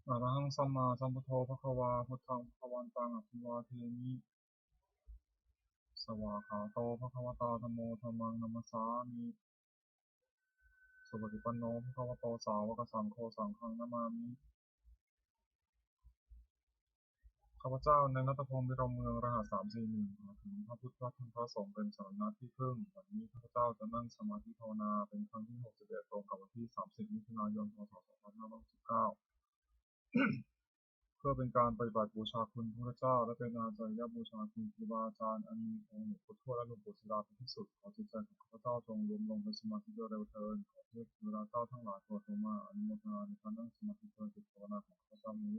อะระหังสัมมาสัมพุทโธภควาพุทธังภควันตังอะภิวาเทมิสวากขาโตภควตาธัมโมธัมมังนัมมัสสามิสุปฏิปันโนภควโตสาวกสังโฆสังฆังนะมามิข้าพเจ้าในณัฐพงศ์วิรมเมืองรหัส341ถึงพระพุทธพระสงฆ์เป็นสรณะที่พึ่งวันนี้ข้าพเจ้าจะนั่งสมาธิภาวนาเป็นครั้งที่61ตรงกับวันที่30มิถุนายนพ.ศ. 2569เพื่อเป็นการปฏิบัติบูชาคุณพระพุทธเจ้าและเป็นอาจารยบูชาคุณครูบาอาจารย์อันมีองค์หลวงปู่ทวดและหลวงปู่ศิลาเป็นที่สุดขอจิตใจของข้าพเจ้าจงรวมลงเป็นสมาธิโดยเร็วเทอญขอเทพเทวดาเจ้าทั้งหลายโปรดลงมาอนุโมทนาในการนั่งสมาธิเจริญจิตภาวนาของข้าพเจ้านี้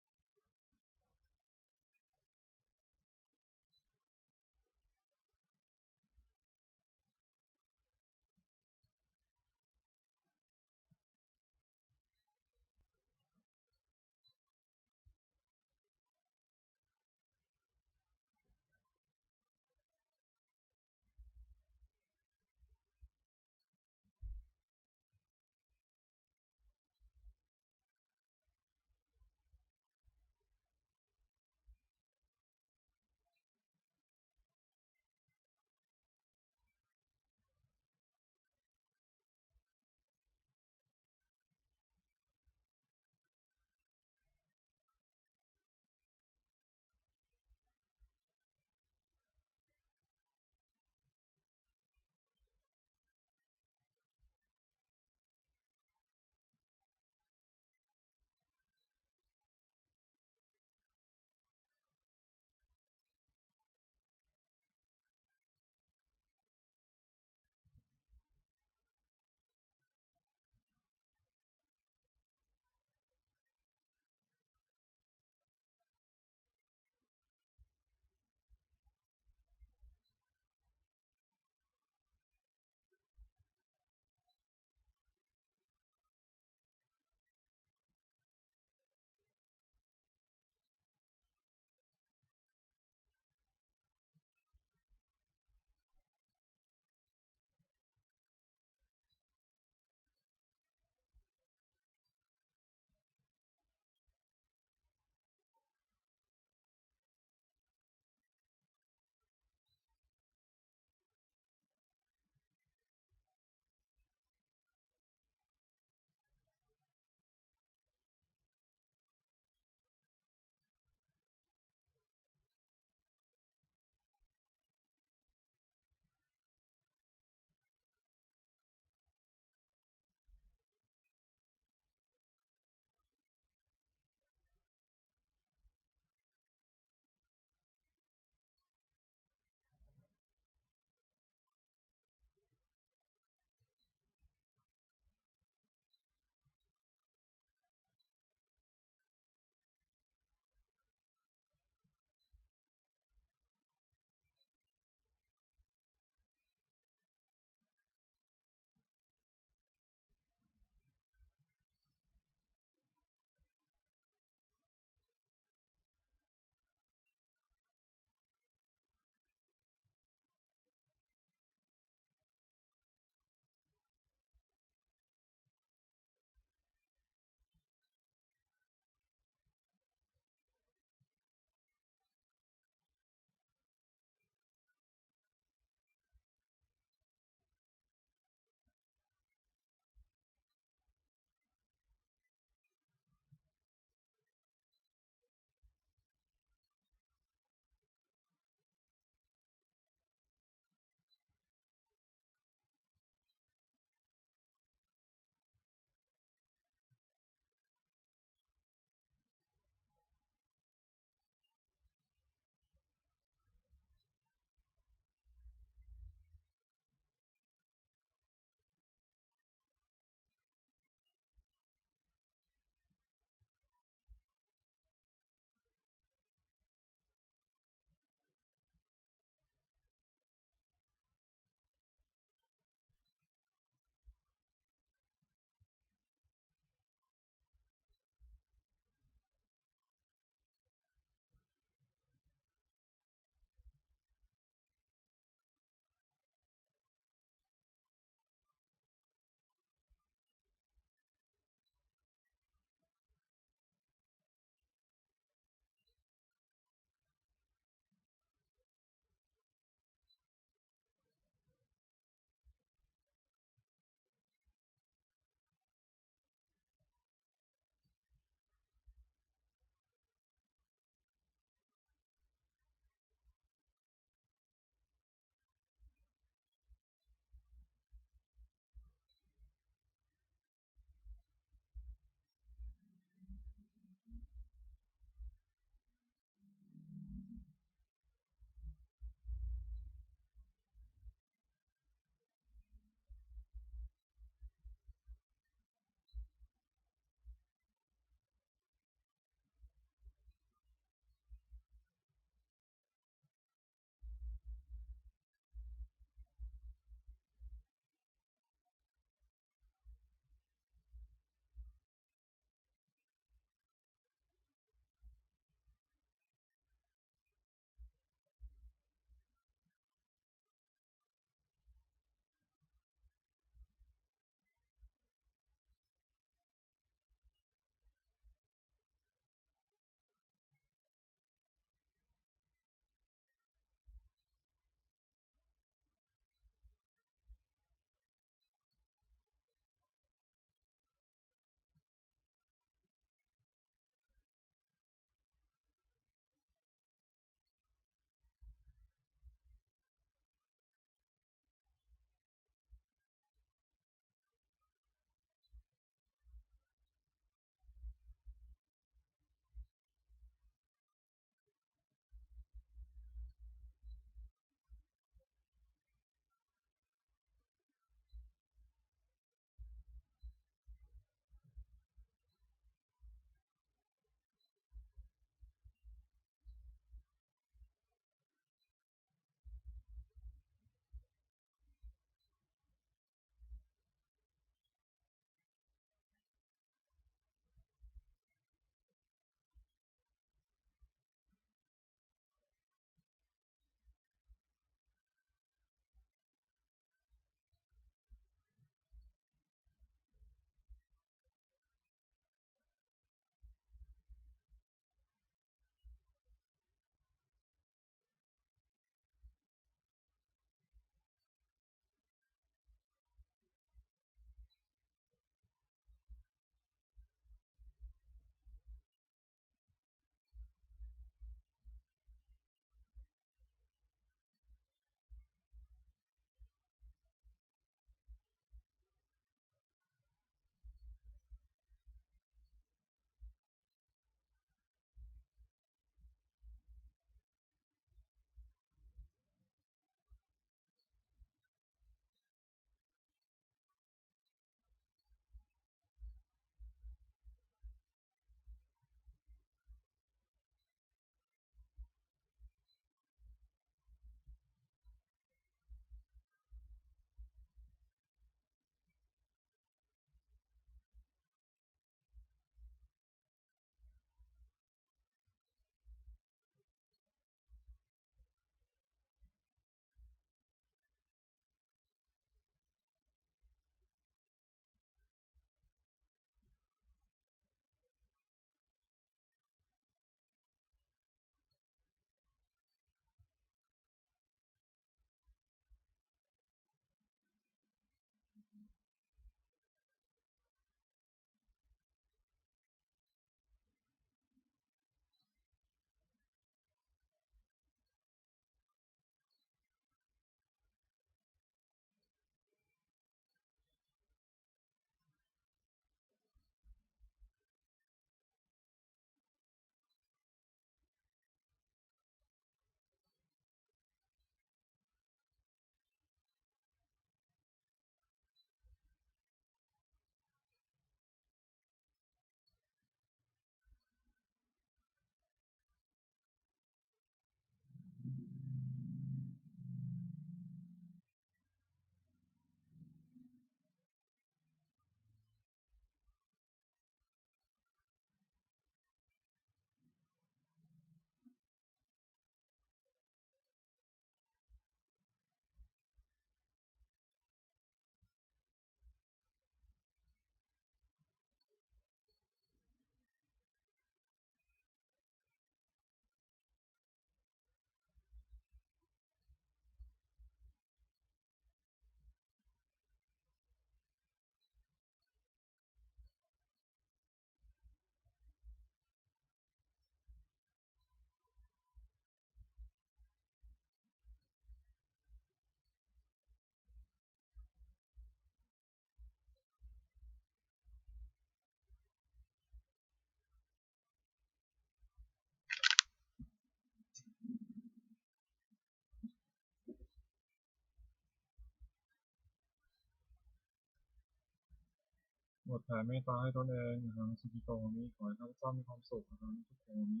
บทแผ่เมตตาให้ตนเองหังสุขิโตโหมิขอให้ข้าพเจ้ามีความสุขหังทุกโหมิ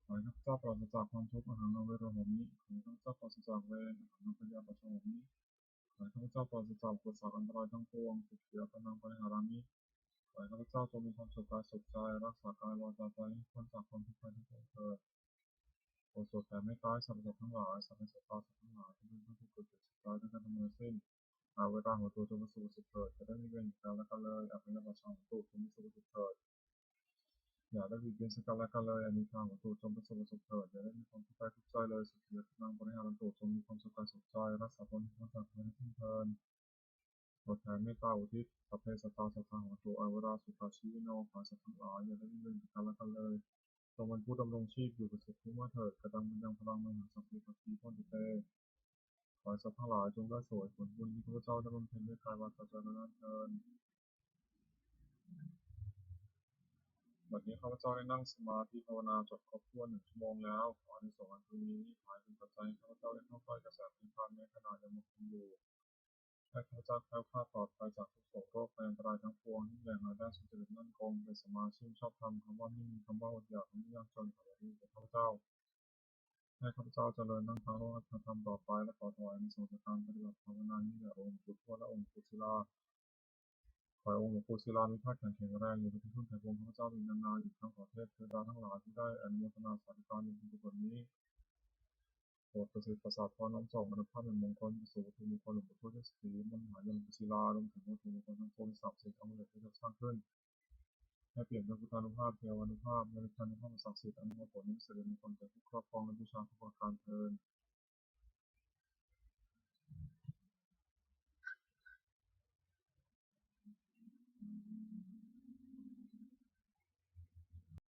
ขอให้ข้าพเจ้าปราศจากความทุกข์หังอเวโรโหมิขอให้ข้าพเจ้าปราศจากเวรหังพยาบาทโหมิขอให้ข้าพเจ้าปราศจากอุปสรรคอันตรายทั้งปวงสุขียปนังปริหารามิขอให้ข้าพเจ้าจงมีความสุขกายสุขใจรักษากายวาจาใจให้พ้นจากความทุกข์ภัยทั้งปวงเถิดโปรดสวดแผ่เมตตาให้สรรพสัตว์ทั้งหลายสรรพสัตว์ตาสัตว์ทั้งหลายที่เป็นผู้ที่เกิดเจ็บตายด้วยกันทั้งมวลสิ้นเวลาหัวตัวจงประสบสุขเถิดจะได้มีเวรกันและกันเลยอภินันทชังตุจงประสบสุขเถิดอย่าได้บีบเบียนซึ่งกันและกันเลยอันนี้ทางหัวตัวจงประสบสุขเถิดอย่าได้มีความทุกข์กายทุกข์ใจเลยสุขียนางบริหารตัวจงมีความสุขกายสุขใจรักษาตนให้พ้นจากภัยทั้งปวงโปรดแผ่เมตตาอุทิศสัพเพสัตตาสัตว์ทางหัวตัวเวลาสุขาชีวิโนขอสัตว์ทั้งหลายอย่าได้มีเวรกันและกันเลยจงเป็นผู้ดำรงชีพอยู่กับสุขทุกเมื่อเถิดกระดังบุญยังพลังมหาสัพพิปัสสีพ้นเตขอให้สัตว์ทั้งหลายจงได้สวยผลบุญที่ข้าพเจ้าได้บำเพ็ญด้วยกายวาจาใจนั้นเถิดบัดนี้ข้าพเจ้าได้นั่งสมาธิภาวนาจบครบถ้วน1 ชั่วโมงแล้วขออานิสงส์อันพึงมีนี้ขอให้เป็นปัจจัยให้ข้าพเจ้าได้เข้าใกล้กระแสนิพพานในขณะยังคงอยู่ให้ข้าพเจ้าแคล้วคลาดปลอดภัยจากทุกโศกโรคภัยอันตรายทั้งปวงยิ่งใหญ่หาได้สุจริตมั่นคงเป็นสมาชิกชอบธรรมคำว่าไม่มีคำว่าอดอยากไม่ยากจนขอให้แก่ข้าพเจ้าให้ข้าพเจ้าเจริญทั้งทางโลกและทางธรรมต่อไปและขอถวายอานิสงส์จากการปฏิบัติภาวนานี้แด่องค์ปู่ทวดและองค์ปู่ศิลาขอให้องค์หลวงปู่ศิลามีพระแข็งแรงอยู่ในที่พึ่งแห่งวงข้าพเจ้าเป็นนานๆอีกทั้งขอเทพเทวดาทั้งหลายที่ได้อนุโมทนาสาธุการในบุญกุศลนี้โปรดประสิทธิ์ประสาทพรน้อมส่งอนุภาพแห่งมงคลสู่วัตถุมงคลหลวงปู่ทวดฤาษีมหายันหลวงปู่ศิลารวมถึงวัตถุมงคลทั้งปวงศักดิ์สิทธิ์ทั้งหมดที่ได้สร้างขึ้นให้เปลี่ยนเป็นพุทธานุภาพเทวานุภาพและฤทธานุภาพศักดิ์สิทธิ์อนุโมทนาสิริมงคลแก่ผู้ครอบครองและบูชาทุกประการเทอญ